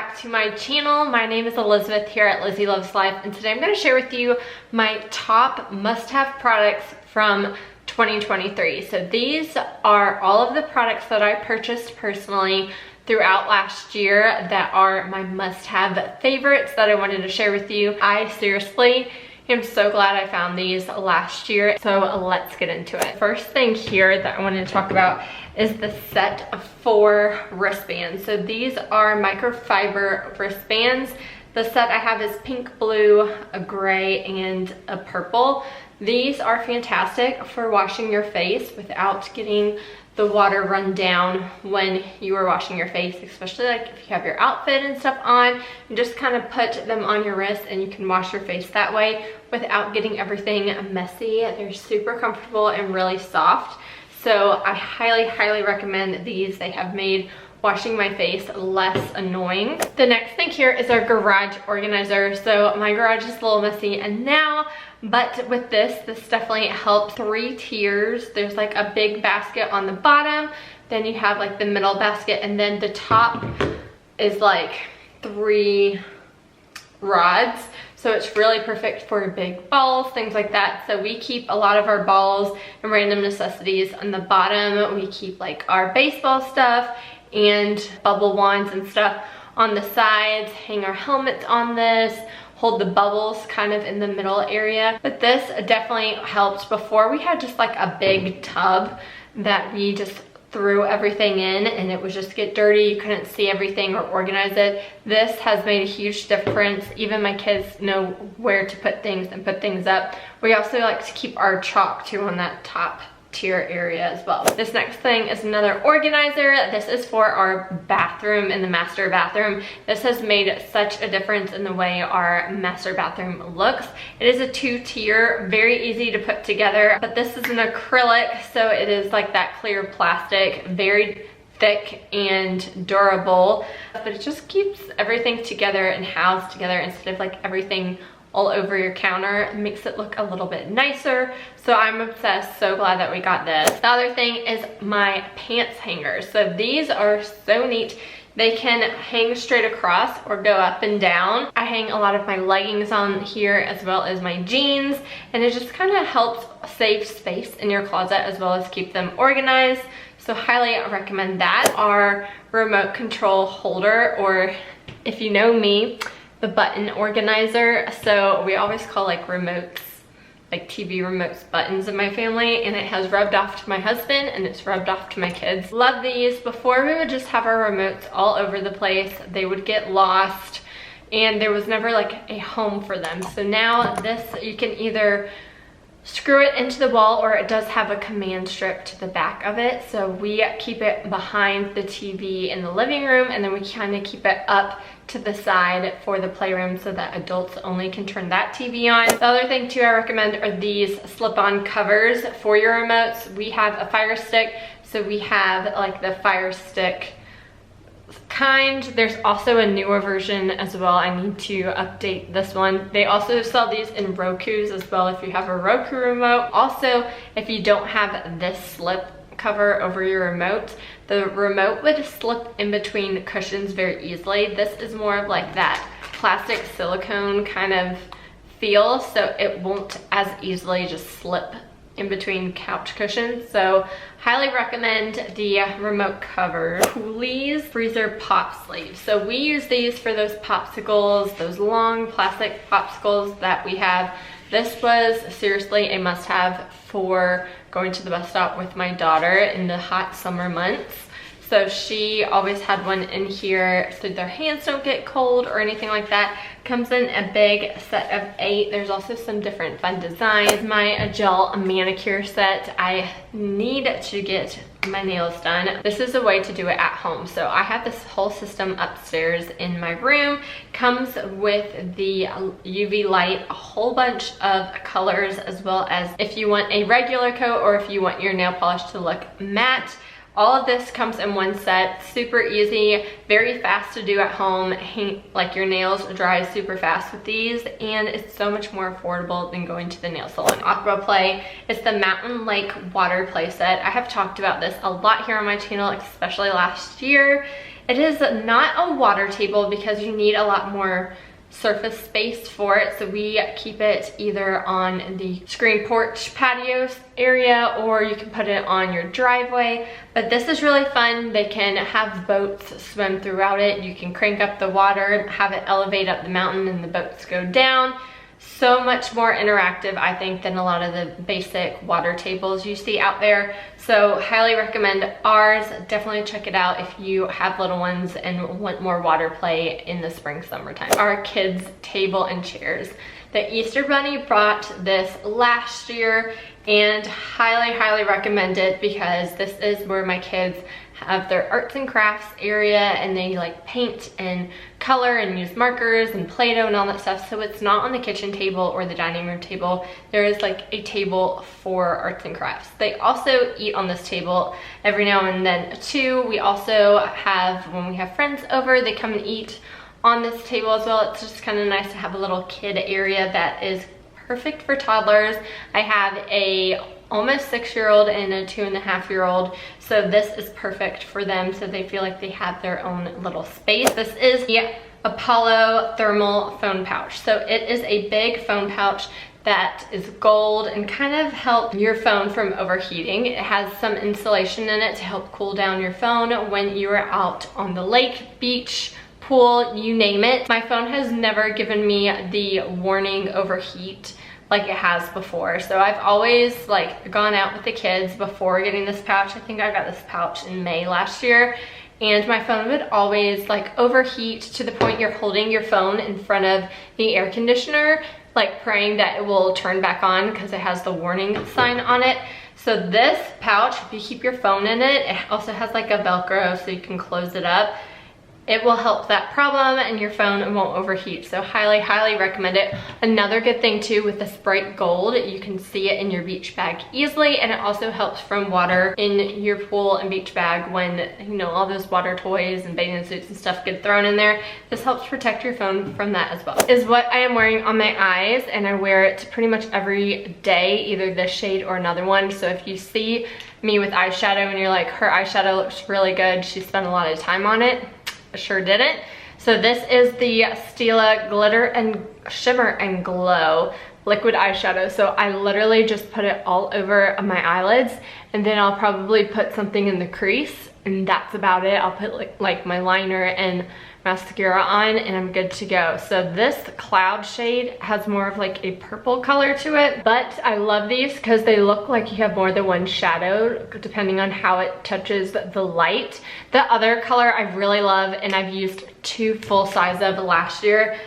back to my channel. My name is Elizabeth here at Lizzie Loves Life, and today I'm going to share with you my top must-have products from 2023. So these are all of the products that I purchased personally throughout last year that are my must-have favorites that I wanted to share with you. I seriously am so glad I found these last year. So let's get into it. First thing here that I wanted to talk about is the set of 4 wristbands. So these are microfiber wristbands. The set I have is pink, blue, a gray, and a purple. These are fantastic for washing your face without getting the water run down when you are washing your face, especially like if you have your outfit and stuff on. You just kind of put them on your wrist and you can wash your face that way without getting everything messy. They're super comfortable and really soft. So I highly recommend these. They have made washing my face less annoying. The next thing here is our garage organizer. So my garage is a little messy and now, but with this definitely helps. 3 tiers. There's like a big basket on the bottom, then you have like the middle basket, and then the top is like 3 rods. So it's really perfect for big balls, things like that. So we keep a lot of our balls and random necessities on the bottom. We keep like our baseball stuff and bubble wands and stuff on the sides, hang our helmets on this, hold the bubbles kind of in the middle area. But this definitely helped. Before we had just like a big tub that we just threw everything in and it would just get dirty. You couldn't see everything or organize it. This has made a huge difference. Even my kids know where to put things and put things up. We also like to keep our chalk too on that top tier area as well. This next thing is another organizer. This is for our bathroom in the master bathroom. This has made such a difference in the way our master bathroom looks. It is a 2-tier, very easy to put together, but this is an acrylic, so it is like that clear plastic, very thick and durable, but it just keeps everything together and housed together instead of like everything all over your counter. It makes it look a little bit nicer. So I'm obsessed, so glad that we got this. The other thing is my pants hangers. So these are so neat. They can hang straight across or go up and down. I hang a lot of my leggings on here as well as my jeans, and it just kind of helps save space in your closet as well as keep them organized. So highly recommend that. Our remote control holder, or if you know me, the button organizer. So we always call like remotes, like TV remotes, buttons in my family, and it has rubbed off to my husband and it's rubbed off to my kids. Love these. Before we would just have our remotes all over the place. They would get lost and there was never like a home for them. So now this, you can either screw it into the wall or it does have a command strip to the back of it. So we keep it behind the TV in the living room, and then we kind of keep it up to the side for the playroom so that adults only can turn that TV on. The other thing too I recommend are these slip-on covers for your remotes. We have a Fire Stick, so we have like the Fire Stick kind. There's also a newer version as well. I need to update this one. They also sell these in Rokus as well if you have a Roku remote. Also, if you don't have this slip cover over your remote, the remote would slip in between the cushions very easily. This is more of like that plastic silicone kind of feel, so it won't as easily just slip in between couch cushions. So highly recommend the remote cover. Coolies freezer pop sleeves. So we use these for those popsicles, those long plastic popsicles that we have. This was seriously a must-have for going to the bus stop with my daughter in the hot summer months. So she always had one in here so their hands don't get cold or anything like that. Comes in a big set of 8. There's also some different fun designs. My gel manicure set. I need to get my nails done. This is a way to do it at home. So I have this whole system upstairs in my room. Comes with the UV light, a whole bunch of colors, as well as if you want a regular coat or if you want your nail polish to look matte. All of this comes in one set, super easy, very fast to do at home. Like your nails dry super fast with these, and it's so much more affordable than going to the nail salon. Aqua Play is the Mountain Lake water play set. I have talked about this a lot here on my channel, especially last year. It is not a water table because you need a lot more surface space for it, so we keep it either on the screen porch patio area, or you can put it on your driveway. But this is really fun. They can have boats swim throughout it. You can crank up the water, have it elevate up the mountain, and the boats go down. So much more interactive, I think, than a lot of the basic water tables you see out there. So highly recommend ours. Definitely check it out if you have little ones and want more water play in the spring, summertime. Our kids' table and chairs. The Easter Bunny brought this last year, and highly recommend it because this is where my kids have their arts and crafts area, and they like paint and color and use markers and Play-Doh and all that stuff. So it's not on the kitchen table or the dining room table. There is like a table for arts and crafts. They also eat on this table every now and then too. We also have, when we have friends over, they come and eat on this table as well. It's just kind of nice to have a little kid area that is perfect for toddlers. I have a almost 6-year-old and a 2.5-year-old, so this is perfect for them, so they feel like they have their own little space. This is the Apollo thermal phone pouch. So it is a big phone pouch that is gold and kind of help your phone from overheating. It has some insulation in it to help cool down your phone when you are out on the lake, beach, pool, you name it. My phone has never given me the warning overheat like it has before. So I've always like gone out with the kids before getting this pouch. I think I got this pouch in May last year, and my phone would always like overheat to the point you're holding your phone in front of the air conditioner, like praying that it will turn back on because it has the warning sign on it. So this pouch, if you keep your phone in it, it also has like a Velcro so you can close it up. It will help that problem and your phone won't overheat. So highly recommend it. Another good thing too with this bright gold, you can see it in your beach bag easily, and it also helps from water in your pool and beach bag when, you know, all those water toys and bathing suits and stuff get thrown in there. This helps protect your phone from that as well. Is what I am wearing on my eyes, and I wear it pretty much every day, either this shade or another one. So if you see me with eyeshadow and you're like, her eyeshadow looks really good, she spent a lot of time on it, sure didn't. So this is the Stila Glitter and Shimmer and Glow liquid eyeshadow. So I literally just put it all over my eyelids, and then I'll probably put something in the crease, and that's about it. I'll put like my liner and mascara on, and I'm good to go. So this cloud shade has more of like a purple color to it, but I love these because they look like you have more than one shadow depending on how it touches the light. The other color I really love, and I've used 2 full size of last year,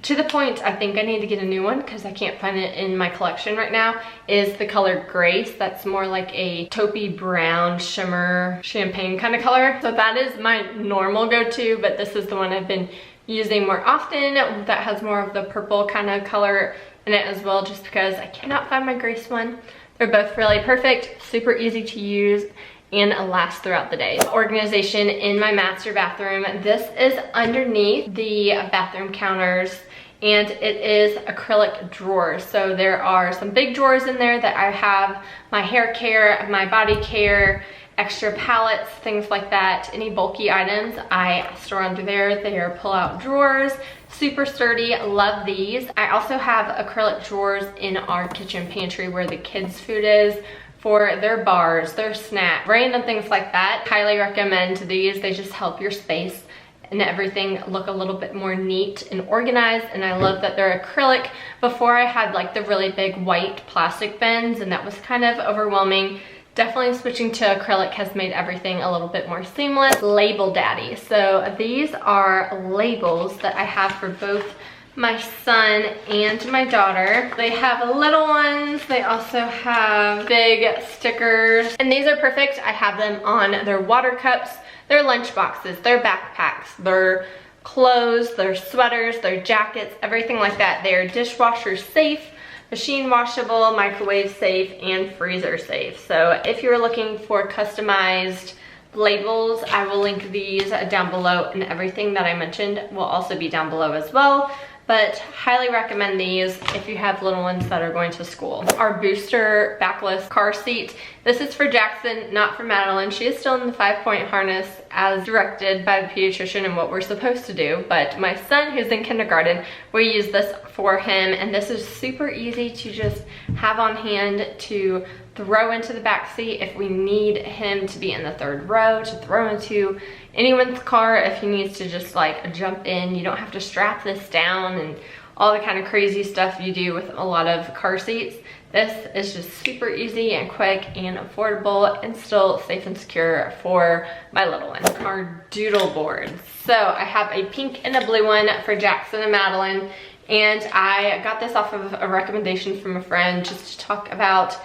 to the point I think I need to get a new one because I can't find it in my collection right now, is the color Grace. That's more like a taupey brown shimmer champagne kind of color. So that is my normal go-to, but this is the one I've been using more often that has more of the purple kind of color in it as well, just because I cannot find my Grace one. They're both really perfect, super easy to use, and last throughout the day. Organization in my master bathroom. This is underneath the bathroom counters, and it is acrylic drawers. So there are some big drawers in there that I have my hair care, my body care, extra palettes, things like that. Any bulky items I store under there. They are pull-out drawers, super sturdy, love these. I also have acrylic drawers in our kitchen pantry where the kids' food is, for their bars, their snacks, random things like that. Highly recommend these. They just help your space and everything look a little bit more neat and organized, and I love that they're acrylic. Before I had like the really big white plastic bins, and that was kind of overwhelming. Definitely switching to acrylic has made everything a little bit more seamless. Label Daddy. So these are labels that I have for both my son and my daughter. They have little ones, they also have big stickers, and these are perfect. I have them on their water cups, their lunch boxes, their backpacks, their clothes, their sweaters, their jackets, everything like that. They're dishwasher safe, machine washable, microwave safe, and freezer safe. So if you're looking for customized labels. I will link these down below, and everything that I mentioned will also be down below as well. But highly recommend these if you have little ones that are going to school. Our booster backless car seat. This is for Jackson, not for Madeline. She is still in the 5-point harness as directed by the pediatrician and what we're supposed to do. But my son, who's in kindergarten, we use this for him, and this is super easy to just have on hand to throw into the back seat if we need him to be in the 3rd row, to throw into anyone's car if he needs to just like jump in. You don't have to strap this down and all the kind of crazy stuff you do with a lot of car seats. This is just super easy and quick and affordable and still safe and secure for my little one. Our Doodle Board. So I have a pink and a blue one for Jackson and Madeline, and I got this off of a recommendation from a friend just to talk about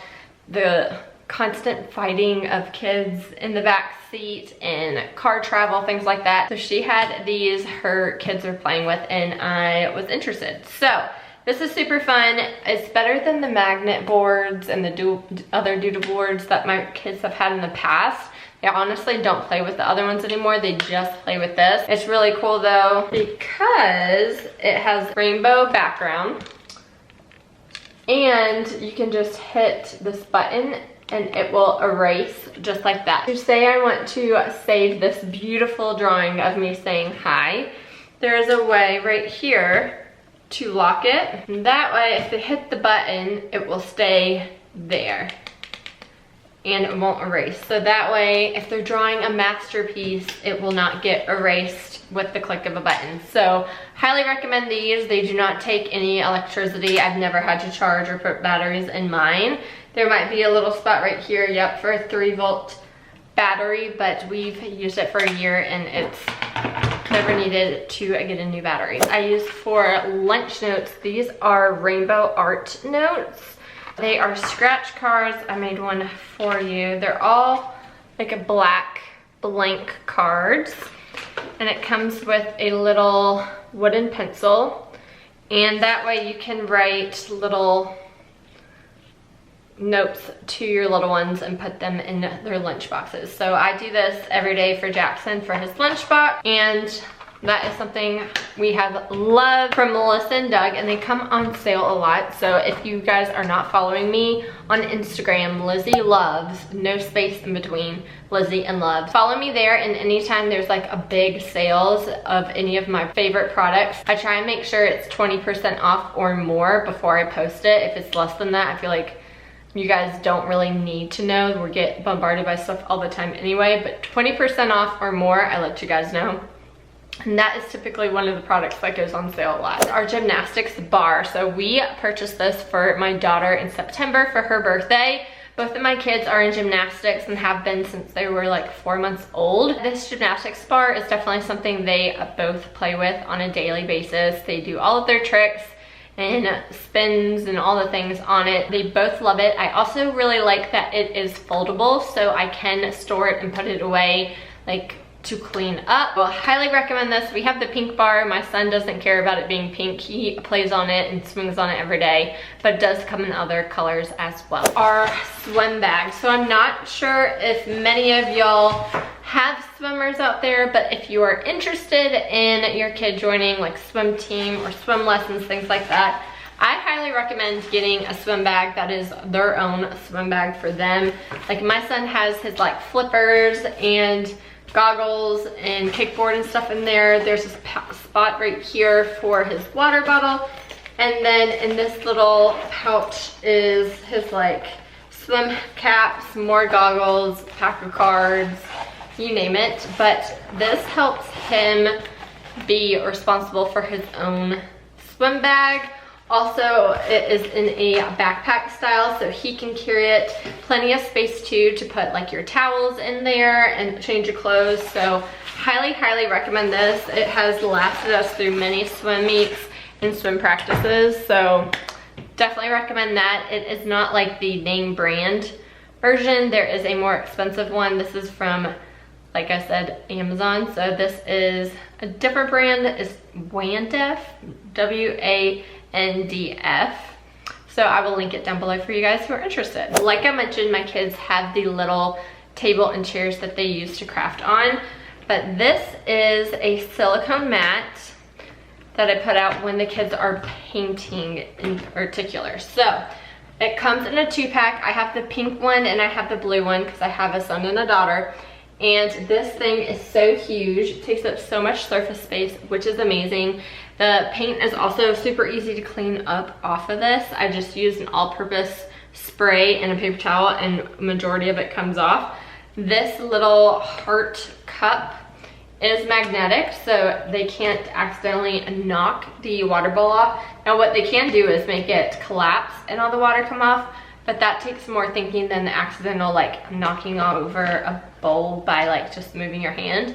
the constant fighting of kids in the back seat and car travel, things like that. So she had these her kids are playing with, and I was interested. So this is super fun. It's better than the magnet boards and the other doodle boards that my kids have had in the past. They honestly don't play with the other ones anymore. They just play with this. It's really cool though because it has rainbow background, and you can just hit this button and it will erase just like that. To say I want to save this beautiful drawing of me saying hi, there is a way right here to lock it. And that way, if they hit the button, it will stay there and it won't erase. So that way, if they're drawing a masterpiece, it will not get erased with the click of a button. So highly recommend these. They do not take any electricity. I've never had to charge or put batteries in mine. There might be a little spot right here, yep, for a 3-volt battery, but we've used it for a year and it's never needed to get a new battery. I use for lunch notes. These are rainbow art notes. They are scratch cards. I made one for you. They're all like a black blank cards, and it comes with a little wooden pencil, and that way you can write little notes to your little ones and put them in their lunch boxes. So I do this every day for Jackson for his lunch box, and that is something we have loved from Melissa and Doug, and they come on sale a lot. So if you guys are not following me on Instagram, Lizzie Loves, no space in between, Lizzie and Loves. Follow me there, and anytime there's like a big sales of any of my favorite products, I try and make sure it's 20% off or more before I post it. If it's less than that, I feel like you guys don't really need to know. We get bombarded by stuff all the time anyway, but 20% off or more, I let you guys know. And that is typically one of the products that goes on sale a lot. Our Gymnastics Bar. So we purchased this for my daughter in September for her birthday. Both of my kids are in gymnastics and have been since they were like 4 months old. This Gymnastics Bar is definitely something they both play with on a daily basis. They do all of their tricks and spins and all the things on it. They both love it. I also really like that it is foldable, so I can store it and put it away like to clean up. Well, highly recommend this. We have the pink bar. My son doesn't care about it being pink. He plays on it and swings on it every day, but it does come in other colors as well. Our swim bag. So I'm not sure if many of y'all have swimmers out there, but if you are interested in your kid joining like swim team or swim lessons, things like that, I highly recommend getting a swim bag that is their own swim bag for them. Like my son has his like flippers and goggles and kickboard and stuff in there. There's a spot right here for his water bottle, and then in this little pouch is his like swim caps, more goggles, pack of cards, you name it. But this helps him be responsible for his own swim bag. Also, it is in a backpack style, so he can carry it. Plenty of space too to put like your towels in there and change your clothes. So highly, highly recommend this. It has lasted us through many swim meets and swim practices, so definitely recommend that. It is not like the name brand version. There is a more expensive one. This is from, like I said, Amazon. So this is a different brand. It's Wandef, WANDF. So I will link it down below for you guys who are interested. Like I mentioned, my kids have the little table and chairs that they use to craft on. But this is a silicone mat that I put out when the kids are painting in particular. So it comes in a 2-pack. I have the pink one and I have the blue one because I have a son and a daughter. And this thing is so huge. It takes up so much surface space, which is amazing. The paint is also super easy to clean up off of this. I just used an all-purpose spray and a paper towel, and majority of it comes off. This little heart cup is magnetic, so they can't accidentally knock the water bowl off. Now what they can do is make it collapse and all the water come off, but that takes more thinking than the accidental like knocking over a bowl by like just moving your hand.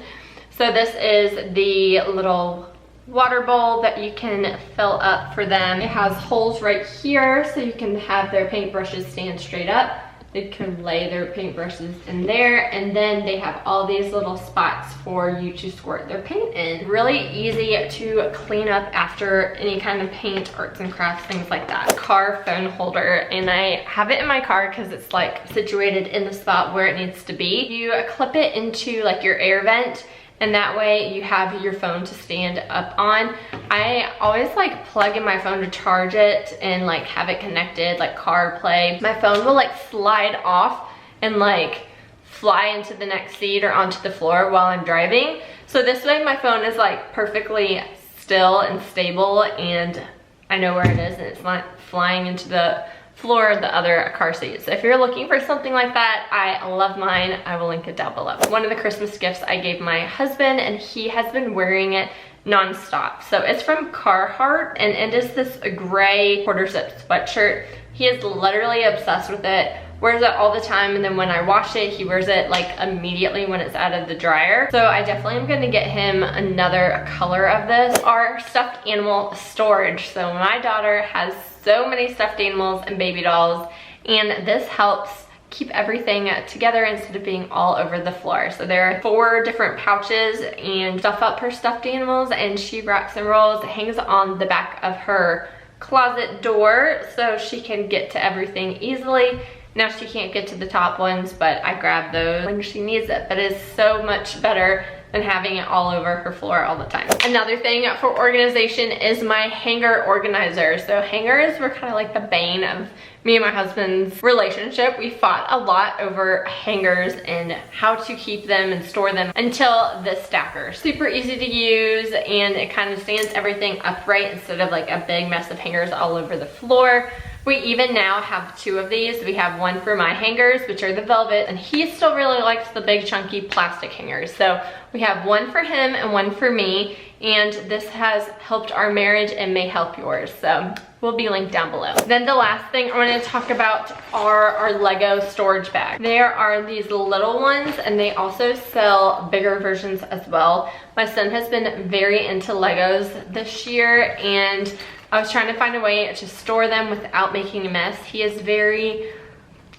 So this is the little water bowl that you can fill up for them. It has holes right here so you can have their paintbrushes stand straight up. They can lay their paintbrushes in there, and then they have all these little spots for you to squirt their paint in. Really easy to clean up after any kind of paint, arts and crafts, things like that. Car phone holder, and I have it in my car because it's like situated in the spot where it needs to be. You clip it into like your air vent, and that way you have your phone to stand up on. I always like plug in my phone to charge it and like have it connected like CarPlay. My phone will like slide off and like fly into the next seat or onto the floor while I'm driving. So this way my phone is like perfectly still and stable, and I know where it is and it's not flying into the floor of the other car seat. So if you're looking for something like that, I love mine. I will link it down below. One of the Christmas gifts I gave my husband, and he has been wearing it non-stop. So it's from Carhartt, and it is this gray quarter zip sweatshirt. He is literally obsessed with it, wears it all the time, and then when I wash it, he wears it like immediately when it's out of the dryer. So I definitely am gonna get him another color of this. Our stuffed animal storage. So my daughter has so many stuffed animals and baby dolls, and this helps keep everything together instead of being all over the floor. So there are 4 different pouches and stuff up her stuffed animals, and she wraps and rolls. It hangs on the back of her closet door so she can get to everything easily. Now she can't get to the top ones, but I grab those when she needs it. But it is so much better than having it all over her floor all the time. Another thing for organization is my hanger organizer. So hangers were kind of like the bane of me and my husband's relationship. We fought a lot over hangers and how to keep them and store them until this stacker. Super easy to use, and it kind of stands everything upright instead of like a big mess of hangers all over the floor. We even now have 2 of these. We have one for my hangers, which are the velvet, and he still really likes the big chunky plastic hangers. So we have one for him and one for me, and this has helped our marriage and may help yours. So will be linked down below. Then the last thing I want to talk about are our Lego storage bags. There are these little ones, and they also sell bigger versions as well. My son has been very into Legos this year, and I was trying to find a way to store them without making a mess. He is very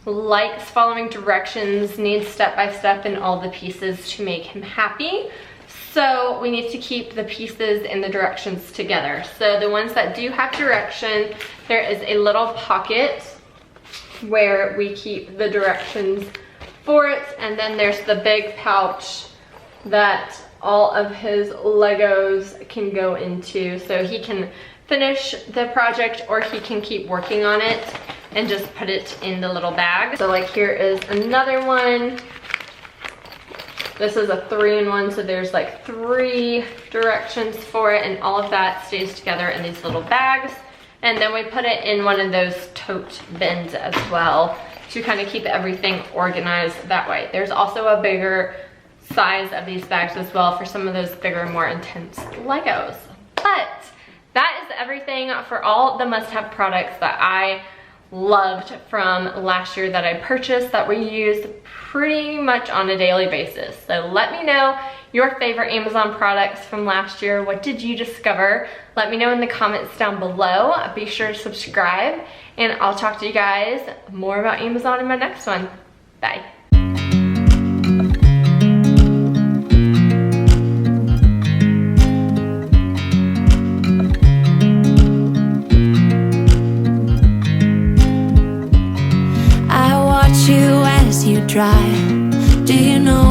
likes following directions, needs step-by-step and all the pieces to make him happy. So we need to keep the pieces and the directions together. So the ones that do have direction, there is a little pocket where we keep the directions for it. And then there's the big pouch that all of his Legos can go into. So he can finish the project or he can keep working on it and just put it in the little bag. So like here is another one. This is a 3-in-1, so there's like 3 directions for it, and all of that stays together in these little bags. And then we put it in one of those tote bins as well to kind of keep everything organized that way. There's also a bigger size of these bags as well for some of those bigger, more intense Legos. But that is everything for all the must-have products that I loved from last year that I purchased that we used pretty much on a daily basis. So let me know your favorite Amazon products from last year. What did you discover? Let me know in the comments down below. Be sure to subscribe, and I'll talk to you guys more about Amazon in my next one. Bye. You as you drive Do you know